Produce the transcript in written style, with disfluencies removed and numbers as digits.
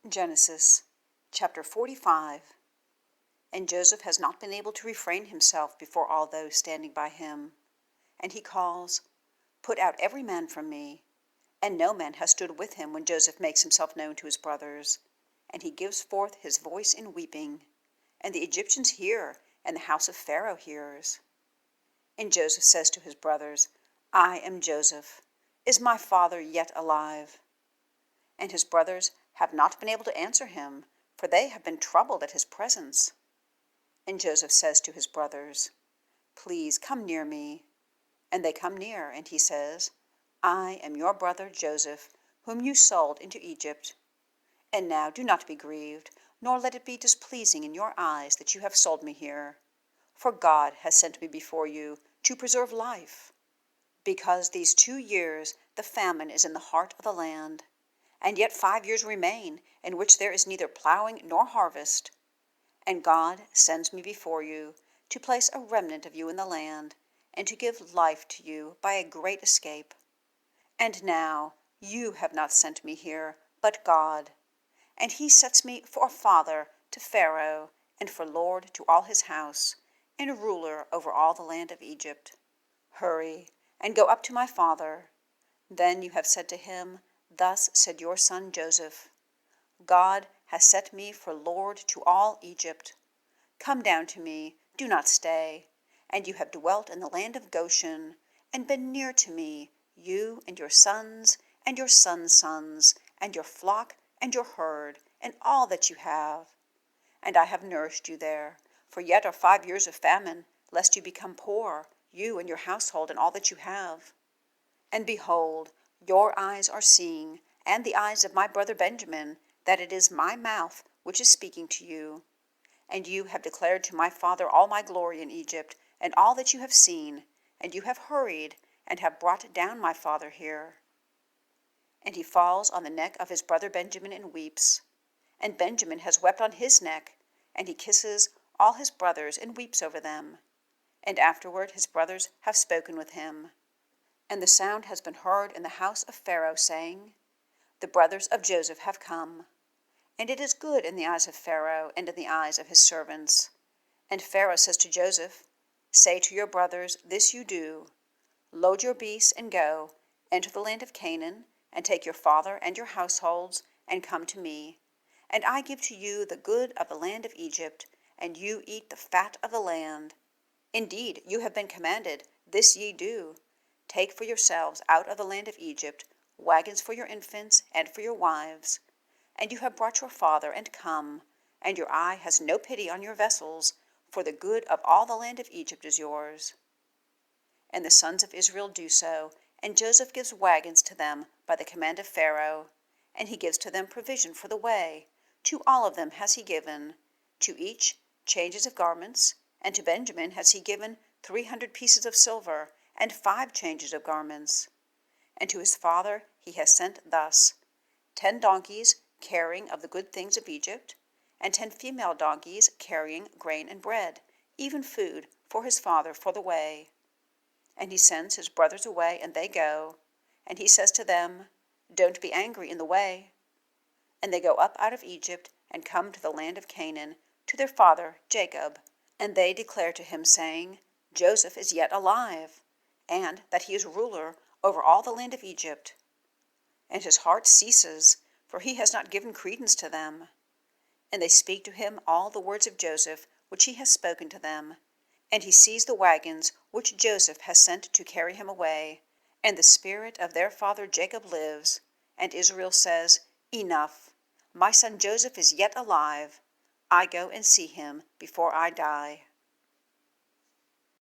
Genesis chapter 45. And Joseph has not been able to refrain himself before all those standing by him. And he calls, "Put out every man from me." And no man has stood with him when Joseph makes himself known to his brothers. And he gives forth his voice in weeping. And the Egyptians hear, and the house of Pharaoh hears. And Joseph says to his brothers, "I am Joseph. Is my father yet alive?" And his brothers have not been able to answer him, for they have been troubled at his presence. And Joseph says to his brothers, "Please come near me." And they come near, and he says, "I am your brother Joseph, whom you sold into Egypt. And now do not be grieved, nor let it be displeasing in your eyes that you have sold me here. For God has sent me before you to preserve life. Because these 2 years the famine is in the heart of the land, and yet 5 years remain, in which there is neither plowing nor harvest. And God sends me before you to place a remnant of you in the land, and to give life to you by a great escape. And now you have not sent me here, but God. And he sets me for a father to Pharaoh, and for lord to all his house, and a ruler over all the land of Egypt. Hurry, and go up to my father. Then you have said to him, Thus said your son Joseph, God has set me for lord to all Egypt. Come down to me, do not stay. And you have dwelt in the land of Goshen, and been near to me, you and your sons, and your sons' sons, and your flock, and your herd, and all that you have. And I have nourished you there, for yet are 5 years of famine, lest you become poor, you and your household, and all that you have. And behold, your eyes are seeing, and the eyes of my brother Benjamin, that it is my mouth which is speaking to you. And you have declared to my father all my glory in Egypt, and all that you have seen, and you have hurried, and have brought down my father here. And he falls on the neck of his brother Benjamin and weeps. And Benjamin has wept on his neck, and he kisses all his brothers and weeps over them. And afterward his brothers have spoken with him. And the sound has been heard in the house of Pharaoh, saying, The brothers of Joseph have come. And it is good in the eyes of Pharaoh and in the eyes of his servants. And Pharaoh says to Joseph, Say to your brothers, this you do, Load your beasts and go, enter the land of Canaan, and take your father and your households, and come to me. And I give to you the good of the land of Egypt, and you eat the fat of the land. Indeed, you have been commanded, this ye do. Take for yourselves out of the land of Egypt wagons for your infants and for your wives. And you have brought your father, and come, and your eye has no pity on your vessels, for the good of all the land of Egypt is yours. And the sons of Israel do so, and Joseph gives wagons to them by the command of Pharaoh, and he gives to them provision for the way. To all of them has he given, to each changes of garments, and to Benjamin has he given 300 pieces of silver, and 5 changes of garments. And to his father he has sent thus, 10 donkeys carrying of the good things of Egypt, and 10 female donkeys carrying grain and bread, even food for his father for the way. And he sends his brothers away, and they go. And he says to them, Don't be angry in the way. And they go up out of Egypt, and come to the land of Canaan, to their father Jacob. And they declare to him, saying, Joseph is yet alive, and that he is ruler over all the land of Egypt. And his heart ceases, for he has not given credence to them. And they speak to him all the words of Joseph, which he has spoken to them. And he sees the wagons which Joseph has sent to carry him away. And the spirit of their father Jacob lives. And Israel says, Enough, my son Joseph is yet alive. I go and see him before I die.